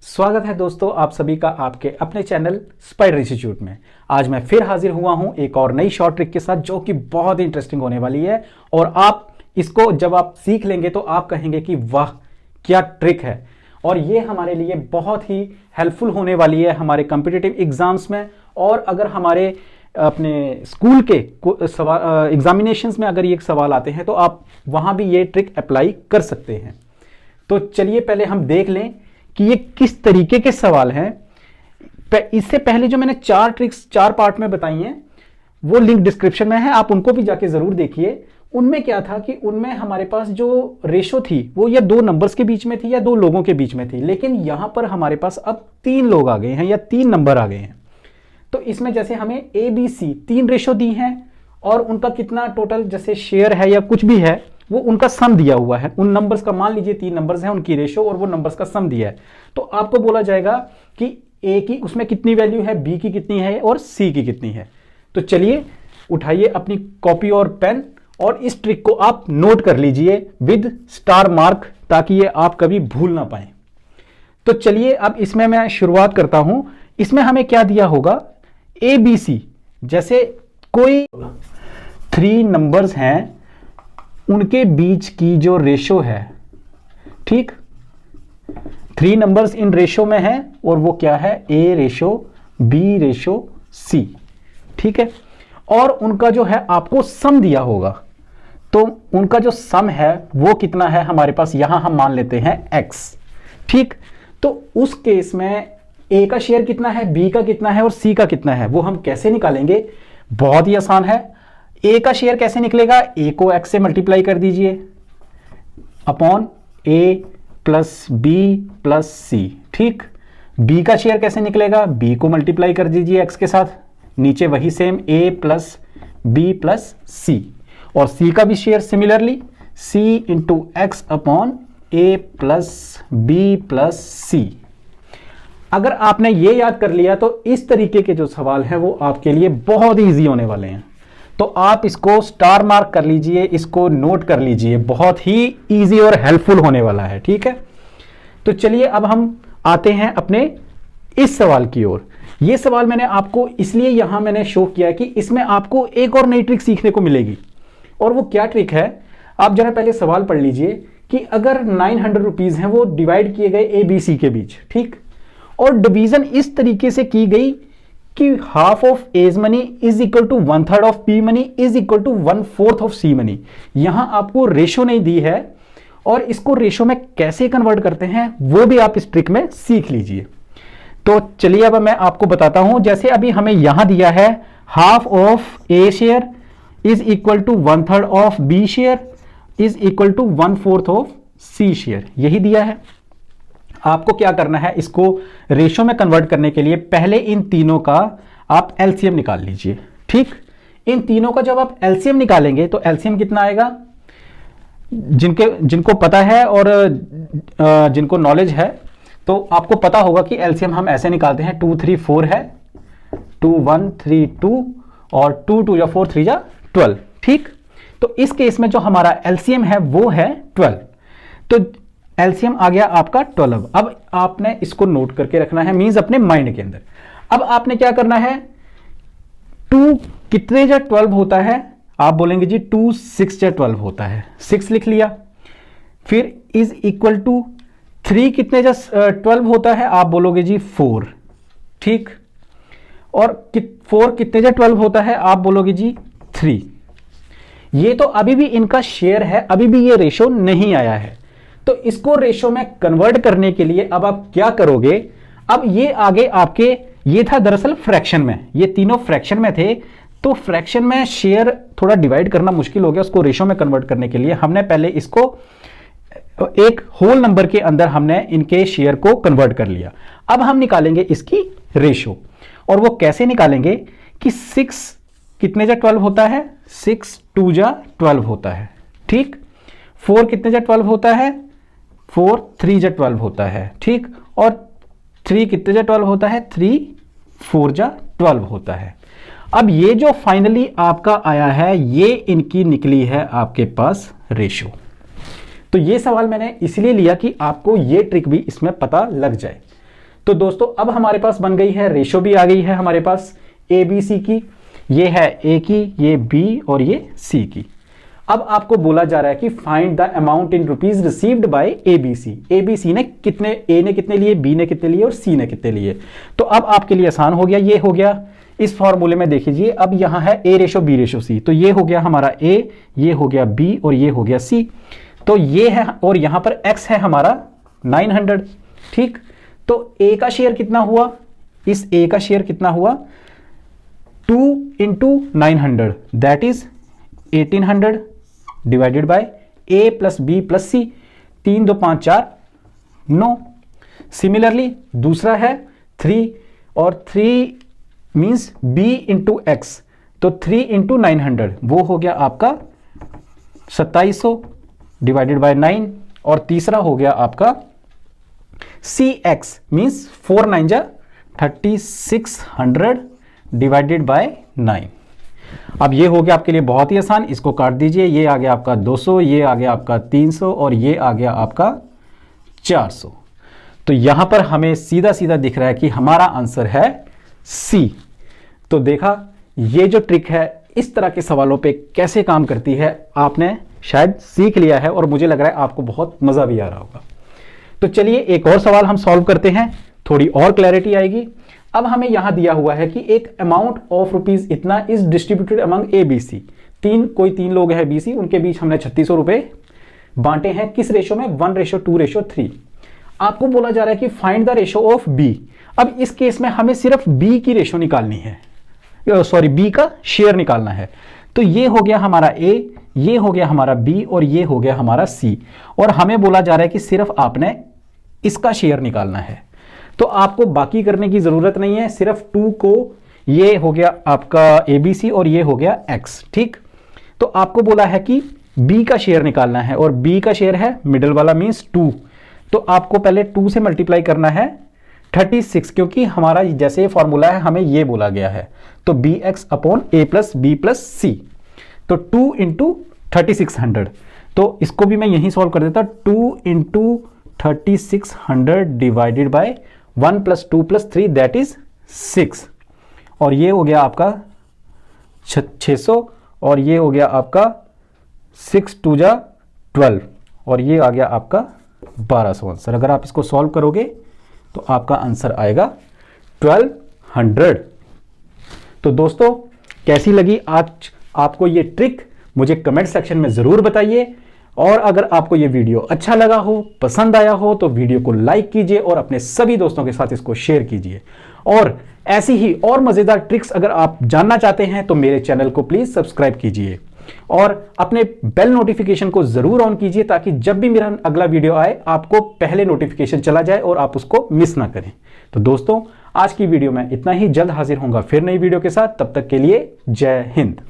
स्वागत है दोस्तों आप सभी का आपके अपने चैनल स्पाइडर इंस्टीट्यूट में। आज मैं फिर हाजिर हुआ हूं एक और नई शॉर्ट ट्रिक के साथ जो कि बहुत ही इंटरेस्टिंग होने वाली है। और आप इसको जब आप सीख लेंगे तो आप कहेंगे कि वाह क्या ट्रिक है। और ये हमारे लिए बहुत ही हेल्पफुल होने वाली है हमारे कॉम्पिटिटिव एग्जाम्स में। और अगर हमारे अपने स्कूल के एग्जामिनेशंस में अगर ये सवाल आते हैं तो आप वहां भी ये ट्रिक अप्लाई कर सकते हैं। तो चलिए पहले हम देख लें कि ये किस तरीके के सवाल हैं। इससे पहले जो मैंने चार ट्रिक्स 4 पार्ट में बताई हैं वो लिंक डिस्क्रिप्शन में है, आप उनको भी जाके जरूर देखिए। उनमें क्या था कि उनमें हमारे पास जो रेशो थी वो या 2 नंबर्स के बीच में थी या 2 लोगों के बीच में थी, लेकिन यहां पर हमारे पास अब 3 लोग आ गए हैं या 3 नंबर आ गए हैं। तो इसमें जैसे हमें ए बी सी 3 रेशो दी हैं और उनका कितना टोटल जैसे शेयर है या कुछ भी है वो उनका सम दिया हुआ है। उन नंबर्स का मान लीजिए 3 नंबर्स हैं उनकी रेशो और वो नंबर्स का सम दिया है। तो आपको बोला जाएगा कि ए की उसमें कितनी वैल्यू है, बी की कितनी है और सी की कितनी है। तो चलिए उठाइए अपनी कॉपी और पेन और इस ट्रिक को आप नोट कर लीजिए विद स्टार मार्क ताकि ये आप कभी भूल ना पाए। तो चलिए अब इसमें मैं शुरुआत करता हूं। इसमें हमें क्या दिया होगा, ए बी सी जैसे कोई 3 नंबर्स हैं उनके बीच की जो रेशो है, ठीक 3 नंबर्स इन रेशो में है और वो क्या है ए रेशो बी रेशो सी, ठीक है। और उनका जो है आपको सम दिया होगा, तो उनका जो सम है वो कितना है हमारे पास, यहां हम मान लेते हैं x, ठीक। तो उस केस में ए का शेयर कितना है, बी का कितना है और सी का कितना है वो हम कैसे निकालेंगे, बहुत ही आसान है। ए का शेयर कैसे निकलेगा, ए को x से मल्टीप्लाई कर दीजिए upon A plus B plus सी, ठीक। बी का शेयर कैसे निकलेगा, बी को मल्टीप्लाई कर दीजिए x के साथ, नीचे वही same a plus B plus C. और सी का भी share similarly c into X upon A plus B plus C. अगर आपने ये याद कर लिया तो इस तरीके के जो सवाल हैं वो आपके लिए बहुत ही ईजी होने वाले हैं। तो आप इसको स्टार मार्क कर लीजिए, इसको नोट कर लीजिए, बहुत ही इजी और हेल्पफुल होने वाला है, ठीक है। तो चलिए अब हम आते हैं अपने इस सवाल की ओर। ये सवाल मैंने आपको इसलिए यहां मैंने शो किया कि इसमें आपको एक और नई ट्रिक सीखने को मिलेगी। और वो क्या ट्रिक है, आप जरा पहले सवाल पढ़ लीजिए कि अगर 900 रुपीज हैं वो डिवाइड किए गए ए बी सी के बीच, ठीक। और डिवीजन इस तरीके से की गई कि half of A's money is equal to 1/3 of B money is equal to 1/4 of C money. यहां आपको रेशो नहीं दी है और इसको रेशो में कैसे कन्वर्ट करते हैं वो भी आप इस ट्रिक में सीख लीजिए। तो चलिए अब मैं आपको बताता हूं। जैसे अभी हमें यहां दिया है half of A share is equal to 1/3 of B share is equal to 1/4 of C share, यही दिया है। आपको क्या करना है, इसको रेशो में कन्वर्ट करने के लिए पहले इन तीनों का आप एलसीएम निकाल लीजिए, ठीक। इन तीनों का जब आप एलसीएम निकालेंगे तो एलसीएम कितना आएगा, जिनको पता है और जिनको नॉलेज है तो आपको पता होगा कि एलसीएम हम ऐसे निकालते हैं 2 3 4 है, 2 1 3 2 और 2 2 या 4 3 या 12, ठीक। तो इस केस में जो हमारा एलसीएम है वो है 12। तो एलसीएम आ गया आपका 12। अब आपने इसको नोट करके रखना है, मींस अपने माइंड के अंदर। अब आपने क्या करना है, 2 कितने जा 12 होता है, आप बोलेंगे जी 2 6 जा 12 होता है, 6 लिख लिया। फिर इज इक्वल टू 3 कितने जा 12 होता है, आप बोलोगे जी 4, ठीक। और 4 कितने जा 12 होता है, आप बोलोगे जी 3। ये तो अभी भी इनका शेयर है, अभी भी ये रेशो नहीं आया है। तो इसको रेशो में कन्वर्ट करने के लिए अब आप क्या करोगे, अब ये आगे आपके ये था दरअसल फ्रैक्शन में, ये तीनों फ्रैक्शन में थे। तो फ्रैक्शन में शेयर थोड़ा डिवाइड करना मुश्किल हो गया, उसको रेशो में कन्वर्ट करने के लिए हमने पहले इसको एक होल नंबर के अंदर हमने इनके शेयर को कन्वर्ट कर लिया। अब हम निकालेंगे इसकी रेशो, और वो कैसे निकालेंगे कि 6 कितने जा 12 होता है, 6 2 जा 12 होता है, ठीक। 4 कितने जा 12 होता है, 4 3 जा 12 होता है, ठीक। और 3 कितने जा 12 होता है, 3 4 जा 12 होता है। अब ये जो फाइनली आपका आया है ये इनकी निकली है आपके पास रेशो। तो ये सवाल मैंने इसलिए लिया कि आपको ये ट्रिक भी इसमें पता लग जाए। तो दोस्तों अब हमारे पास बन गई है, रेशो भी आ गई है हमारे पास ए बी सी की। ये है ए की, ये बी और ये सी की। अब आपको बोला जा रहा है कि find the amount in rupees received by ABC. ABC ने कितने, ए ने कितने लिए, बी ने कितने लिए और सी ने कितने लिए। तो अब आपके लिए आसान हो गया, ये हो गया इस फॉर्मूले में देखिए, अब यहां है ए रेशो बी रेशो सी, तो ये हो गया हमारा ए, ये हो गया बी और ये हो गया सी। तो ये है, और यहां पर एक्स है हमारा 900। ठीक, तो ए का शेयर कितना हुआ, इस ए का शेयर कितना हुआ, 2 into 900 that is 1800 divided by A plus B plus C, 3 2 5 4 9। Similarly दूसरा है 3, और 3 मींस बी इंटू एक्स, तो 3 इंटू 900 वो हो गया आपका 2700 डिवाइडेड बाय 9, और तीसरा हो गया आपका सी एक्स मीन्स 4 9 जा 3600 डिवाइडेड बाय 9। अब ये हो गया आपके लिए बहुत ही आसान, इसको काट दीजिए, ये आ गया आपका 200, ये आ गया आपका 300 और ये आ गया आपका 400। तो यहां पर हमें सीधा सीधा दिख रहा है कि हमारा आंसर है सी। तो देखा, ये जो ट्रिक है इस तरह के सवालों पे कैसे काम करती है आपने शायद सीख लिया है, और मुझे लग रहा है आपको बहुत मजा भी आ रहा होगा। तो चलिए एक और सवाल हम सॉल्व करते हैं, थोड़ी और क्लैरिटी आएगी। अब हमें यहां दिया हुआ है कि एक अमाउंट ऑफ रुपीज इतना is distributed among A B C. कोई तीन लोग हैं बी सी, उनके बीच हमने 3600 रुपए बांटे हैं, किस रेशो में, 1:2:3। आपको बोला जा रहा है कि find the ratio of B. अब इस केस में हमें सिर्फ बी की रेशो निकालनी है, सॉरी बी का शेयर निकालना है। तो ये हो गया हमारा ए, ये हो गया हमारा बी और ये हो गया हमारा सी, और हमें बोला जा रहा है कि सिर्फ आपने इसका शेयर निकालना है। तो आपको बाकी करने की जरूरत नहीं है, सिर्फ 2 को, ये हो गया आपका एबीसी और ये हो गया एक्स। ठीक, तो आपको बोला है कि बी का शेयर निकालना है, और बी का शेयर है मिडिल वाला मींस 2। तो आपको पहले 2 से मल्टीप्लाई करना है 36, क्योंकि हमारा जैसे फॉर्मूला है हमें ये बोला गया है, तो B x upon A plus B plus सी, तो 2 इंटू 3600। तो इसको भी मैं यहीं सॉल्व कर देता, 2 into 3600 divided by 1 + 2 + 3 that is 6, और ये हो गया आपका 600, और ये हो गया आपका 6 2 जा 12, और ये आ गया आपका 1200 आंसर। अगर आप इसको सॉल्व करोगे तो आपका आंसर आएगा 1200। तो दोस्तों कैसी लगी आज आपको ये ट्रिक, मुझे कमेंट सेक्शन में जरूर बताइए, और अगर आपको ये वीडियो अच्छा लगा हो, पसंद आया हो, तो वीडियो को लाइक कीजिए और अपने सभी दोस्तों के साथ इसको शेयर कीजिए। और ऐसी ही और मजेदार ट्रिक्स अगर आप जानना चाहते हैं तो मेरे चैनल को प्लीज सब्सक्राइब कीजिए, और अपने बेल नोटिफिकेशन को जरूर ऑन कीजिए, ताकि जब भी मेरा अगला वीडियो आए आपको पहले नोटिफिकेशन चला जाए और आप उसको मिस ना करें। तो दोस्तों आज की वीडियो में इतना ही, जल्द हाजिर होऊंगा फिर नई वीडियो के साथ, तब तक के लिए जय हिंद।